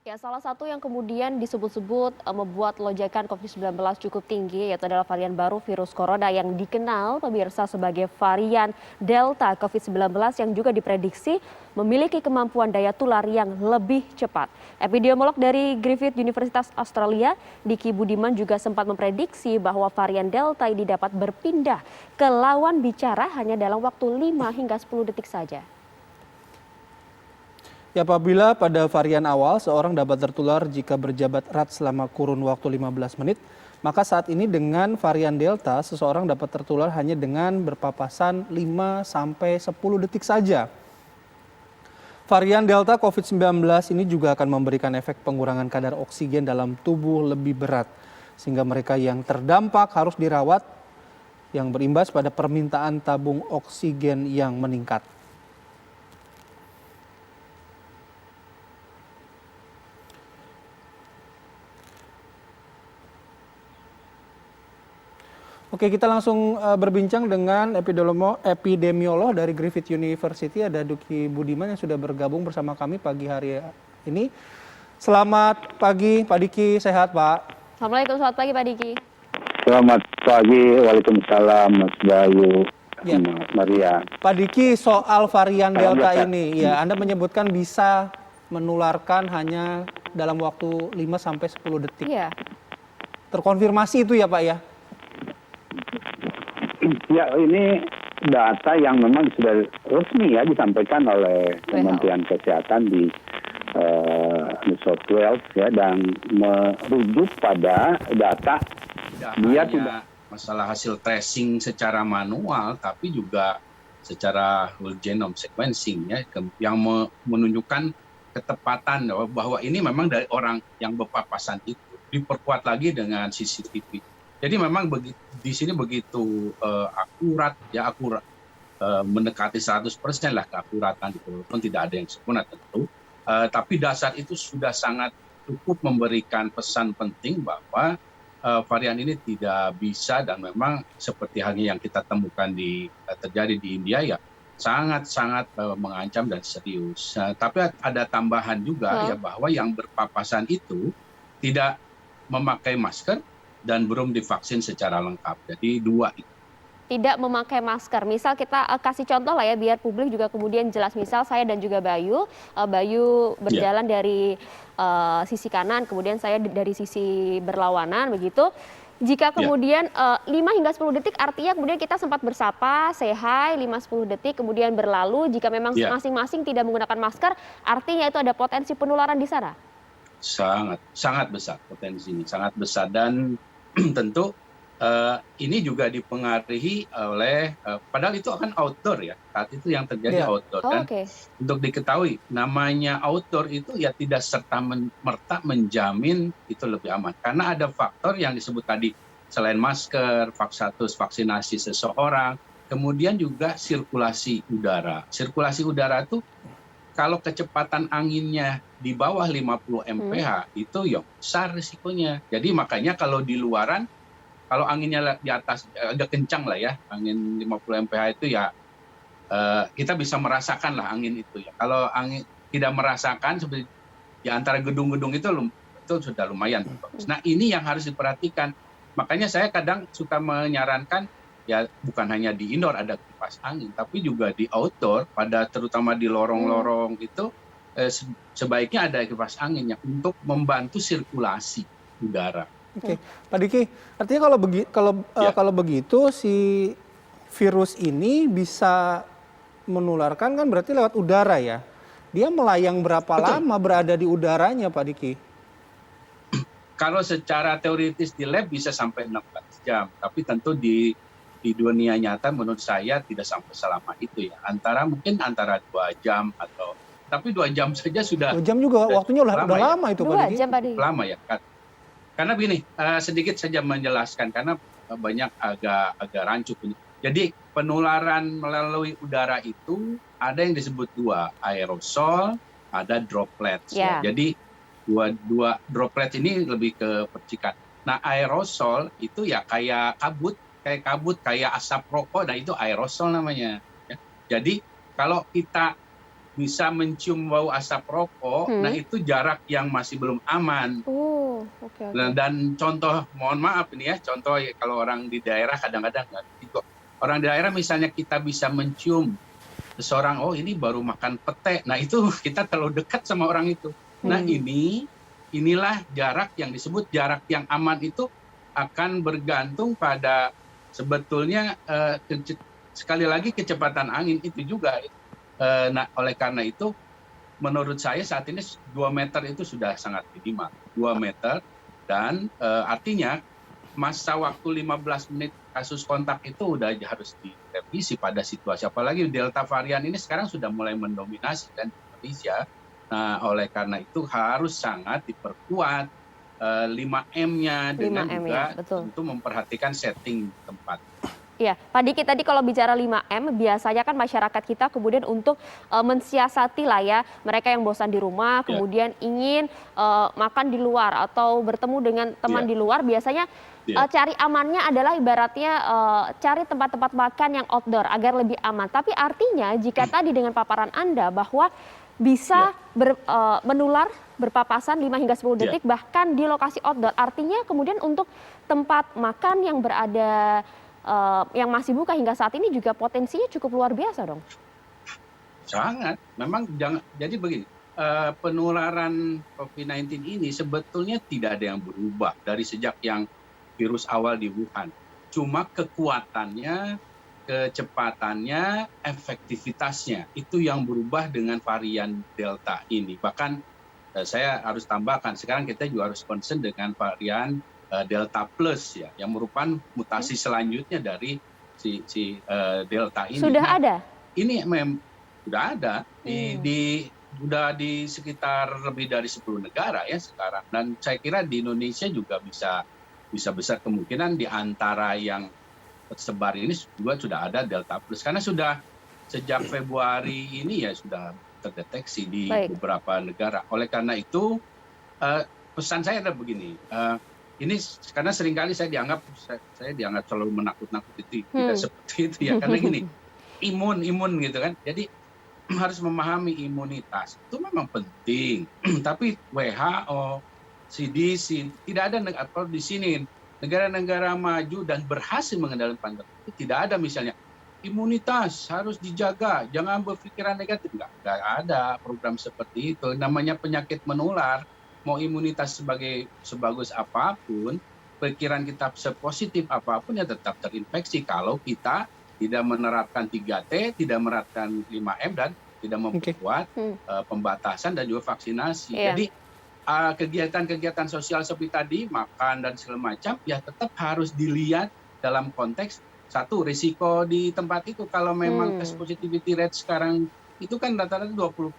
Ya, salah satu yang kemudian disebut-sebut membuat lonjakan COVID-19 cukup tinggi yaitu adalah varian baru virus corona yang dikenal pemirsa sebagai varian Delta COVID-19 yang juga diprediksi memiliki kemampuan daya tular yang lebih cepat. Epidemiolog dari Griffith Universitas Australia, Diki Budiman juga sempat memprediksi bahwa varian Delta ini dapat berpindah ke lawan bicara hanya dalam waktu 5 hingga 10 detik saja. Ya, apabila pada varian awal seorang dapat tertular jika berjabat erat selama kurun waktu 15 menit, maka saat ini dengan varian Delta seseorang dapat tertular hanya dengan berpapasan 5-10 detik saja. Varian Delta COVID-19 ini juga akan memberikan efek pengurangan kadar oksigen dalam tubuh lebih berat, sehingga mereka yang terdampak harus dirawat yang berimbas pada permintaan tabung oksigen yang meningkat. Oke, kita langsung berbincang dengan epidemiolog dari Griffith University, ada Diki Budiman yang sudah bergabung bersama kami pagi hari ini. Selamat pagi Pak Diki, sehat Pak? Assalamualaikum, selamat pagi Pak Diki. Selamat pagi, waalaikumsalam Mas Bayu, Ya. Mas Maria. Pak Diki, soal varian Delta biasa. ini, ya Anda menyebutkan bisa menularkan hanya dalam waktu 5-10 detik. Iya. Terkonfirmasi itu ya Pak ya? Ya, ini data yang memang sudah resmi ya disampaikan oleh Kementerian Kesehatan di New South Wales ya, dan merujuk pada data dia tidak masalah hasil tracing secara manual, tapi juga secara whole genome sequencing ya, yang menunjukkan ketepatan bahwa ini memang dari orang yang berpapasan itu, diperkuat lagi dengan CCTV. Jadi memang di sini begitu akurat, mendekati 100% lah keakuratan itu, walaupun tidak ada yang sempurna tentu. Tapi dasar itu sudah sangat cukup memberikan pesan penting bahwa varian ini tidak bisa, dan memang seperti halnya yang kita temukan terjadi di India ya, sangat-sangat mengancam dan serius. Tapi ada tambahan juga ya, bahwa yang berpapasan itu tidak memakai masker dan belum divaksin secara lengkap. Jadi dua itu. Tidak memakai masker. Misal kita kasih contoh lah ya biar publik juga kemudian jelas. Misal saya dan juga Bayu berjalan dari sisi kanan, kemudian saya dari sisi berlawanan begitu. Jika kemudian 5 hingga 10 detik artinya kemudian kita sempat bersapa, say hi, 5-10 detik kemudian berlalu. Jika memang masing-masing tidak menggunakan masker, artinya itu ada potensi penularan di sana. Sangat besar potensinya, sangat besar, dan tentu ini juga dipengaruhi oleh padahal itu akan outdoor ya, saat itu yang terjadi outdoor, dan untuk diketahui namanya outdoor itu ya tidak serta-merta menjamin itu lebih aman, karena ada faktor yang disebut tadi, selain masker, vaksinasi seseorang, kemudian juga sirkulasi udara. Sirkulasi udara itu kalau kecepatan anginnya di bawah 50 mph itu ya besar risikonya. Jadi makanya kalau di luaran, kalau anginnya di atas agak kencang lah ya, angin 50 mph itu ya kita bisa merasakan lah angin itu ya. Kalau angin tidak merasakan seperti di antara gedung-gedung itu sudah lumayan. Nah, ini yang harus diperhatikan. Makanya saya kadang suka menyarankan ya, bukan hanya di indoor ada kipas angin, tapi juga di outdoor, terutama di lorong-lorong itu sebaiknya ada kipas angin yang untuk membantu sirkulasi udara. Oke, Pak Diki, artinya kalau begitu si virus ini bisa menularkan kan berarti lewat udara ya? Dia melayang berapa lama berada di udaranya, Pak Diki? Kalau secara teoritis di lab bisa sampai 16 jam, tapi tentu di dunia nyata menurut saya tidak sampai selama itu ya. Mungkin antara 2 jam tapi 2 jam saja sudah. 2 jam juga waktunya udah lama itu Pak Diki. 2 jam Pak Diki. Lama ya. Karena begini, sedikit saja menjelaskan karena banyak agak rancu ini. Jadi penularan melalui udara itu ada yang disebut 2, aerosol, ada droplets. Ya. Jadi dua droplet ini lebih ke percikan. Nah, aerosol itu ya kayak kabut, kayak asap rokok, nah itu aerosol namanya. Ya. Jadi kalau kita bisa mencium bau asap rokok, nah itu jarak yang masih belum aman. Oh, oke. Dan contoh, mohon maaf ini ya, contoh ya, kalau orang di daerah kadang-kadang nggak gitu. Orang di daerah misalnya kita bisa mencium seseorang, oh ini baru makan pete, nah itu kita terlalu dekat sama orang itu. Nah inilah jarak yang disebut jarak yang aman itu akan bergantung pada sebetulnya sekali lagi kecepatan angin itu juga. Nah oleh karena itu menurut saya saat ini 2 meter itu sudah sangat minimal, 2 meter, dan artinya masa waktu 15 menit kasus kontak itu udah harus direvisi pada situasi, apalagi Delta varian ini sekarang sudah mulai mendominasi kan Indonesia. Nah oleh karena itu harus sangat diperkuat 5M-nya dengan 5M juga ya, betul. tentu memperhatikan setting tempat. Iya, Pak Diki tadi kalau bicara 5M, biasanya kan masyarakat kita kemudian untuk mensiasati lah ya, mereka yang bosan di rumah, kemudian ingin makan di luar atau bertemu dengan teman di luar, biasanya cari amannya adalah ibaratnya cari tempat-tempat makan yang outdoor agar lebih aman. Tapi artinya jika tadi dengan paparan Anda bahwa bisa menular berpapasan 5 hingga 10 detik bahkan di lokasi outdoor, artinya kemudian untuk tempat makan yang berada yang masih buka hingga saat ini juga potensinya cukup luar biasa dong. Sangat, memang jangan. Jadi begini, penularan COVID-19 ini sebetulnya tidak ada yang berubah dari sejak yang virus awal di Wuhan. Cuma kekuatannya, kecepatannya, efektivitasnya itu yang berubah dengan varian Delta ini. Bahkan saya harus tambahkan, sekarang kita juga harus concern dengan varian Delta Plus ya, yang merupakan mutasi selanjutnya dari si Delta ini. Sudah ada? Ini sudah ada sudah di sekitar lebih dari 10 negara ya sekarang. Dan saya kira di Indonesia juga bisa besar kemungkinan di antara yang tersebar ini juga sudah ada Delta Plus, karena sudah sejak Februari ini ya sudah terdeteksi di beberapa negara. Oleh karena itu pesan saya adalah begini. Ini karena seringkali saya dianggap selalu menakut-nakuti, tidak seperti itu ya, karena gini, imun gitu kan. Jadi harus memahami imunitas itu memang penting, tapi WHO, CDC tidak ada atau di sini negara-negara maju dan berhasil mengendalikan pandemi itu tidak ada misalnya imunitas harus dijaga, jangan berpikiran negatif, nggak ada program seperti itu. Namanya penyakit menular, mau imunitas sebagus apapun, pikiran kita sepositif apapun ya tetap terinfeksi kalau kita tidak menerapkan 3T, tidak menerapkan 5M, dan tidak memperkuat pembatasan dan juga vaksinasi. Jadi kegiatan-kegiatan sosial seperti tadi, makan dan segala macam, ya tetap harus dilihat dalam konteks satu, risiko di tempat itu. Kalau memang test positivity rate sekarang itu kan rata-rata 20%.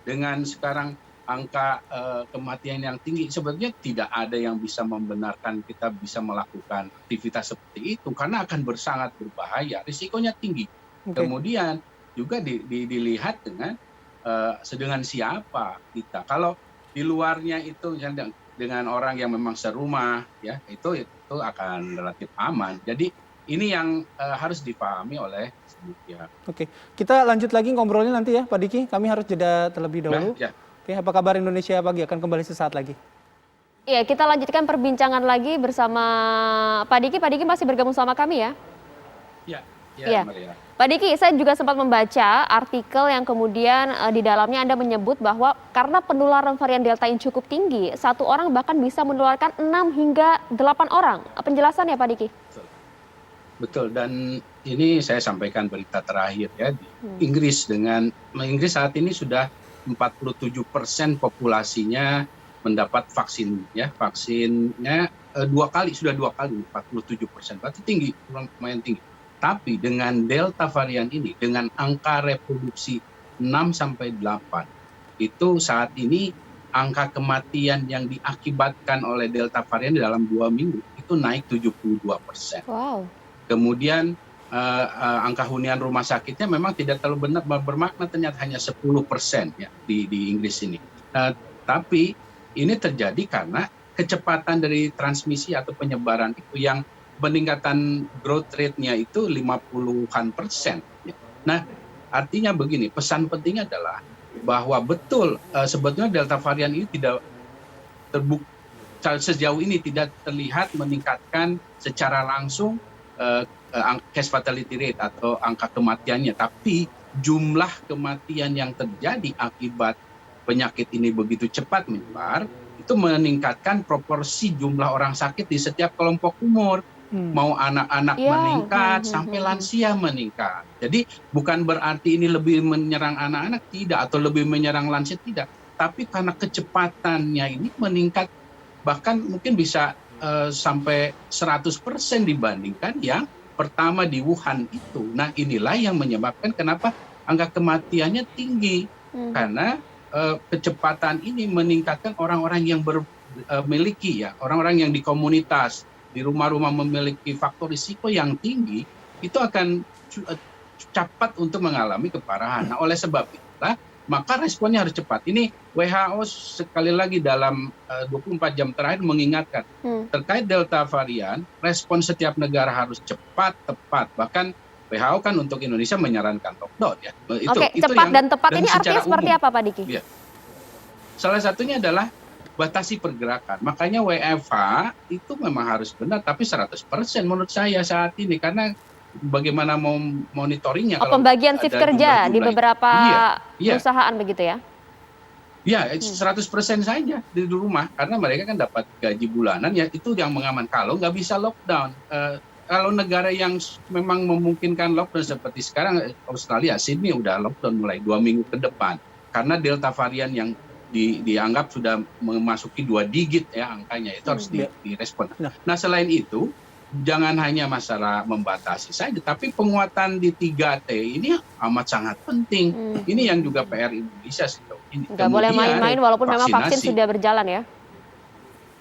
Dengan sekarang angka kematian yang tinggi, sebetulnya tidak ada yang bisa membenarkan kita bisa melakukan aktivitas seperti itu karena akan sangat berbahaya, risikonya tinggi. Kemudian juga dilihat dengan siapa kita. Kalau di luarnya itu dengan orang yang memang serumah, ya itu akan relatif aman. Jadi ini yang harus dipahami oleh semua pihak. Oke, kita lanjut lagi ngobrolnya nanti ya Pak Diki. Kami harus jeda terlebih dahulu. Oke, apa kabar Indonesia Pagi akan kembali sesaat lagi. Iya, kita lanjutkan perbincangan lagi bersama Pak Diki. Pak Diki masih bergabung sama kami ya? Iya. Pak Diki, saya juga sempat membaca artikel yang kemudian di dalamnya Anda menyebut bahwa karena penularan varian Delta yang cukup tinggi, satu orang bahkan bisa menularkan 6 hingga 8 orang. Penjelasan ya Pak Diki? Betul, dan ini saya sampaikan berita terakhir ya di Inggris. Inggris saat ini sudah 47% populasinya mendapat vaksin ya, vaksinnya sudah dua kali 47%, berarti tinggi, lumayan tinggi. Tapi dengan Delta varian ini, dengan angka reproduksi 6-8, itu saat ini angka kematian yang diakibatkan oleh Delta varian dalam 2 minggu itu naik 72%. Wow. Kemudian angka hunian rumah sakitnya memang tidak terlalu bermakna, ternyata hanya 10% ya di Inggris ini. Tapi ini terjadi karena kecepatan dari transmisi atau penyebaran itu yang peningkatan growth rate-nya itu 50-an %. Nah, Artinya begini, pesan penting adalah bahwa betul sebetulnya Delta varian ini tidak terbukti sejauh ini tidak terlihat meningkatkan secara langsung case fatality rate atau angka kematiannya, tapi jumlah kematian yang terjadi akibat penyakit ini begitu cepat menyebar itu meningkatkan proporsi jumlah orang sakit di setiap kelompok umur. Mau anak-anak meningkat sampai lansia meningkat. Jadi bukan berarti ini lebih menyerang anak-anak, tidak, atau lebih menyerang lansia, tidak. Tapi karena kecepatannya ini meningkat bahkan mungkin bisa sampai 100% dibandingkan yang pertama di Wuhan itu. Nah inilah yang menyebabkan kenapa angka kematiannya tinggi. Karena kecepatan ini meningkatkan orang-orang yang memiliki orang-orang yang di komunitas, di rumah-rumah memiliki faktor risiko yang tinggi, itu akan cepat untuk mengalami keparahan. Nah, oleh sebab itulah, maka responnya harus cepat. Ini WHO sekali lagi dalam 24 jam terakhir mengingatkan, terkait Delta varian, respon setiap negara harus cepat, tepat. Bahkan WHO kan untuk Indonesia menyarankan lockdown. Ya. Oke, cepat dan tepat ini artinya seperti apa Pak Diki? Ya. Salah satunya adalah batasi pergerakan. Makanya WFH itu memang harus benar, tapi 100% menurut saya saat ini. Karena bagaimana mau monitoringnya. Kalau pembagian shift kerja di beberapa perusahaan begitu ya? Ya, 100% saja di rumah. Karena mereka kan dapat gaji bulanan, ya itu yang mengaman. Kalau nggak bisa lockdown. Kalau negara yang memang memungkinkan lockdown seperti sekarang, Australia, Sydney udah lockdown mulai 2 minggu ke depan. Karena Delta varian yang dianggap sudah memasuki 2 digit ya angkanya, itu harus direspon. Nah selain itu jangan hanya masalah membatasi saja, tapi penguatan di 3T ini amat sangat penting. Ini yang juga PR Indonesia sejauh ini. Nggak boleh main-main walaupun memang vaksin sudah berjalan ya.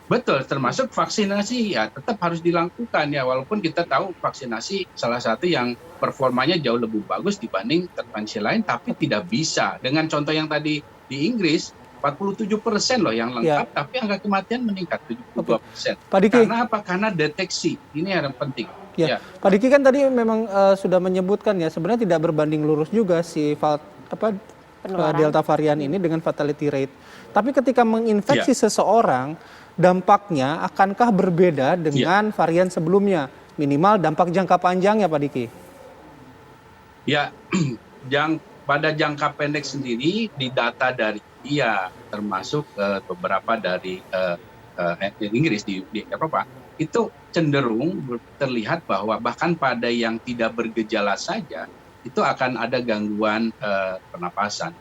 Betul, termasuk vaksinasi ya tetap harus dilakukan ya, walaupun kita tahu vaksinasi salah satu yang performanya jauh lebih bagus dibanding intervensi lain, tapi tidak bisa. Dengan contoh yang tadi di Inggris, 47% loh yang lengkap, tapi angka kematian meningkat 72%. Pak Diki, karena apa? Karena deteksi. Ini yang penting. Ya. Pak Diki kan tadi memang sudah menyebutkan ya, sebenarnya tidak berbanding lurus juga si Delta varian ini dengan fatality rate. Tapi ketika menginfeksi seseorang, dampaknya akankah berbeda dengan varian sebelumnya? Minimal dampak jangka panjangnya, Pak Diki. Ya, pada jangka pendek sendiri di data dari termasuk beberapa dari Inggris di Eropa itu cenderung terlihat bahwa bahkan pada yang tidak bergejala saja itu akan ada gangguan pernapasan,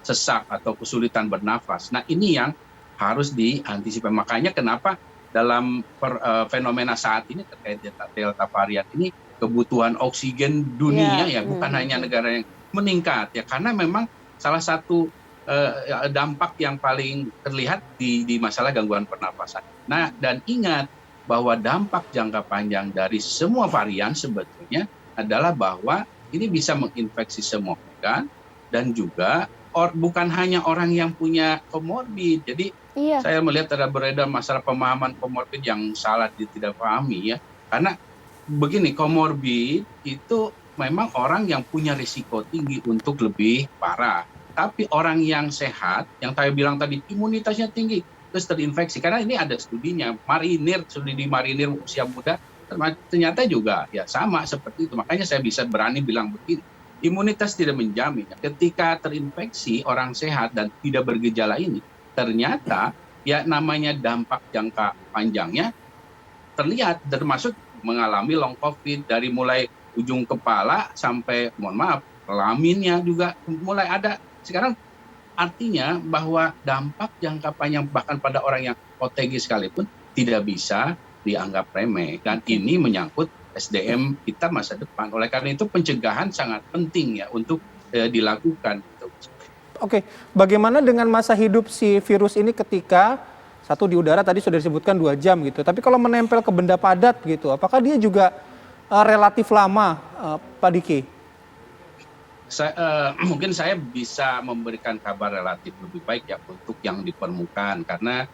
sesak atau kesulitan bernafas. Nah ini yang harus diantisipasi. Makanya kenapa dalam fenomena saat ini terkait Delta varian ini kebutuhan oksigen dunia ya bukan hanya negara yang meningkat ya, karena memang salah satu dampak yang paling terlihat di masalah gangguan pernapasan. Nah, dan ingat bahwa dampak jangka panjang dari semua varian sebetulnya adalah bahwa ini bisa menginfeksi semua organ dan juga bukan hanya orang yang punya komorbid. Jadi saya melihat ada beredar masalah pemahaman komorbid yang salah tidak pahami ya. Karena begini, komorbid itu memang orang yang punya risiko tinggi untuk lebih parah. Tapi orang yang sehat, yang saya bilang tadi imunitasnya tinggi, terus terinfeksi. Karena ini ada studinya, studi di marinir usia muda, ternyata juga ya sama seperti itu. Makanya saya bisa berani bilang begini, imunitas tidak menjamin. Ketika terinfeksi orang sehat dan tidak bergejala ini, ternyata ya namanya dampak jangka panjangnya terlihat, termasuk mengalami long COVID dari mulai ujung kepala sampai, mohon maaf, kelaminnya juga mulai ada. Sekarang artinya bahwa dampak jangka panjang bahkan pada orang yang OTG sekalipun tidak bisa dianggap remeh. Dan ini menyangkut SDM kita masa depan. Oleh karena itu pencegahan sangat penting ya untuk dilakukan. Oke, bagaimana dengan masa hidup si virus ini ketika satu di udara tadi sudah disebutkan 2 jam gitu. Tapi kalau menempel ke benda padat gitu, apakah dia juga relatif lama, Pak Diki? Mungkin saya bisa memberikan kabar relatif lebih baik ya untuk yang di permukaan, karena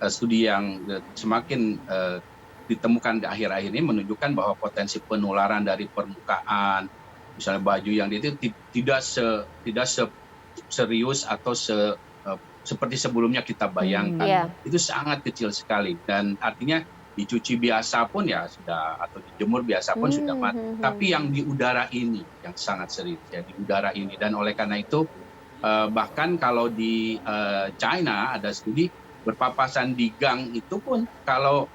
studi yang semakin ditemukan di akhir-akhir ini menunjukkan bahwa potensi penularan dari permukaan, misalnya baju yang itu tidak serius atau seperti sebelumnya kita bayangkan. Iya. Itu sangat kecil sekali dan artinya dicuci biasa pun ya sudah, atau dijemur biasa pun sudah mati. Tapi yang di udara ini yang sangat serius ya, di udara ini. Dan oleh karena itu bahkan kalau di China ada studi berpapasan di gang itu pun kalau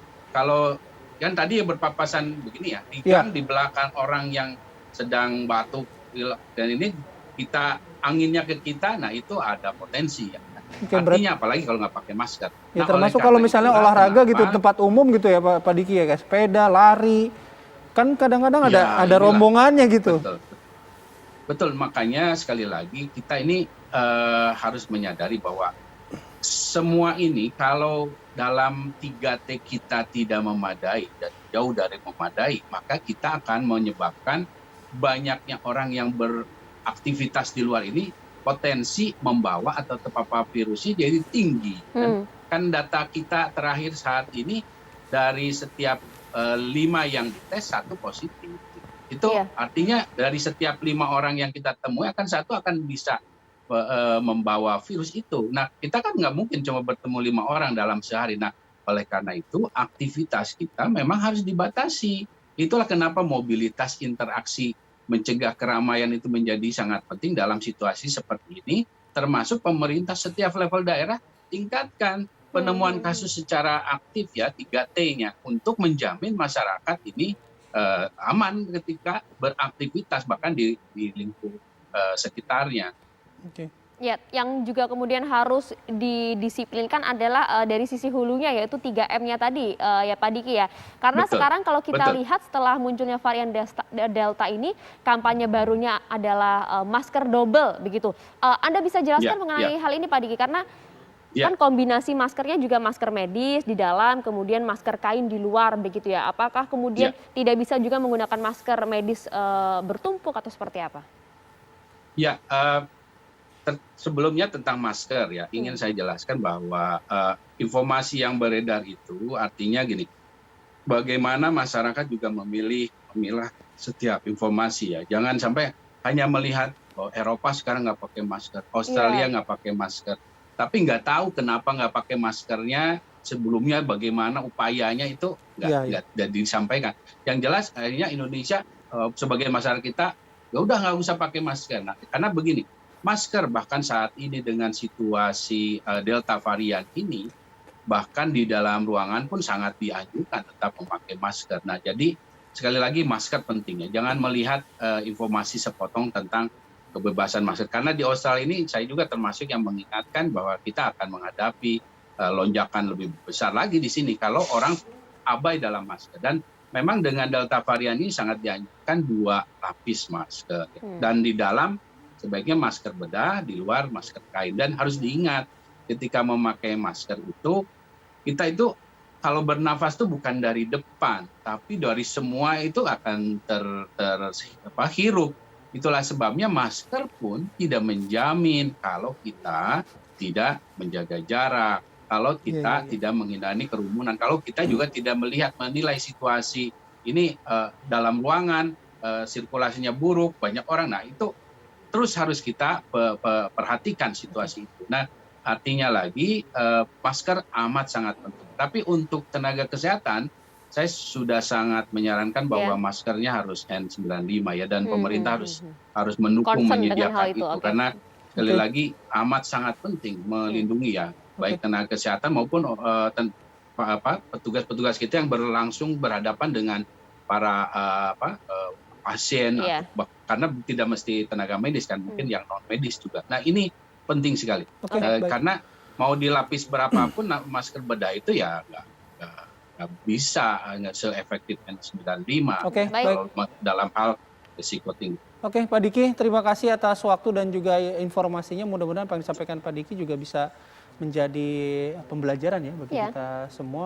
kan tadi berpapasan begini ya, di gang di belakang orang yang sedang batuk dan ini kita anginnya ke kita, nah itu ada potensi ya. Artinya apalagi kalau nggak pakai masker. Ya, termasuk kalau misalnya olahraga gitu, tempat umum gitu ya Pak Diki ya, kayak sepeda, lari, kan kadang-kadang ada rombongannya gitu. Betul, makanya sekali lagi kita ini harus menyadari bahwa semua ini kalau dalam 3T kita tidak memadai dan jauh dari memadai, maka kita akan menyebabkan banyaknya orang yang beraktivitas di luar ini potensi membawa atau terpapar virusnya jadi tinggi. Dan kan data kita terakhir saat ini dari setiap 5 yang dites 1 positif. Itu artinya dari setiap 5 orang yang kita temui akan 1 akan bisa membawa virus itu. Nah, kita kan nggak mungkin cuma bertemu 5 orang dalam sehari. Nah, oleh karena itu aktivitas kita memang harus dibatasi. Itulah kenapa mobilitas, interaksi, mencegah keramaian itu menjadi sangat penting dalam situasi seperti ini, termasuk pemerintah setiap level daerah tingkatkan penemuan kasus secara aktif ya, 3T-nya, untuk menjamin masyarakat ini aman ketika beraktivitas bahkan di lingkup sekitarnya. Ya, yang juga kemudian harus didisiplinkan adalah dari sisi hulunya, yaitu 3M-nya tadi ya Pak Diki ya. Karena sekarang kalau kita lihat setelah munculnya varian Delta ini, kampanye barunya adalah masker double begitu. Anda bisa jelaskan mengenai hal ini Pak Diki, karena kan kombinasi maskernya juga masker medis di dalam, kemudian masker kain di luar begitu ya. Apakah kemudian tidak bisa juga menggunakan masker medis bertumpuk atau seperti apa? Ya, sebelumnya tentang masker ya, ingin saya jelaskan bahwa informasi yang beredar itu artinya gini, bagaimana masyarakat juga memilah setiap informasi ya. Jangan sampai hanya melihat Eropa sekarang nggak pakai masker, Australia nggak pakai masker, tapi nggak tahu kenapa nggak pakai maskernya, sebelumnya bagaimana upayanya itu nggak disampaikan. Yang jelas akhirnya Indonesia sebagai masyarakat kita ya udah nggak usah pakai masker. Nah, karena begini, masker bahkan saat ini dengan situasi Delta varian ini, bahkan di dalam ruangan pun sangat dianjurkan tetap memakai masker. Nah, jadi sekali lagi masker pentingnya. Jangan melihat informasi sepotong tentang kebebasan masker. Karena di Australia ini saya juga termasuk yang mengingatkan bahwa kita akan menghadapi lonjakan lebih besar lagi di sini kalau orang abai dalam masker. Dan memang dengan Delta varian ini sangat dianjurkan 2 lapis masker. Dan di dalam sebaiknya masker bedah, di luar masker kain. Dan harus diingat ketika memakai masker itu, kita itu kalau bernafas itu bukan dari depan, tapi dari semua itu akan terhirup. Itulah sebabnya masker pun tidak menjamin kalau kita tidak menjaga jarak, kalau kita tidak menghindari kerumunan, kalau kita juga tidak menilai situasi ini dalam ruangan, sirkulasinya buruk, banyak orang. Nah, itu terus harus kita perhatikan situasi itu. Nah, artinya lagi masker amat sangat penting. Tapi untuk tenaga kesehatan, saya sudah sangat menyarankan bahwa maskernya harus N95 ya, dan pemerintah harus mendukung menyediakan itu. Karena sekali lagi amat sangat penting melindungi ya, baik tenaga kesehatan maupun petugas-petugas kita yang langsung berhadapan dengan para pasien, karena tidak mesti tenaga medis kan, mungkin yang non medis juga. Nah, ini penting sekali karena mau dilapis berapapun masker bedah itu ya nggak bisa nggak se-efektif N95 dalam hal risiko tinggi. Oke, Pak Diki, terima kasih atas waktu dan juga informasinya. Mudah-mudahan apa yang disampaikan Pak Diki juga bisa menjadi pembelajaran ya bagi kita semua.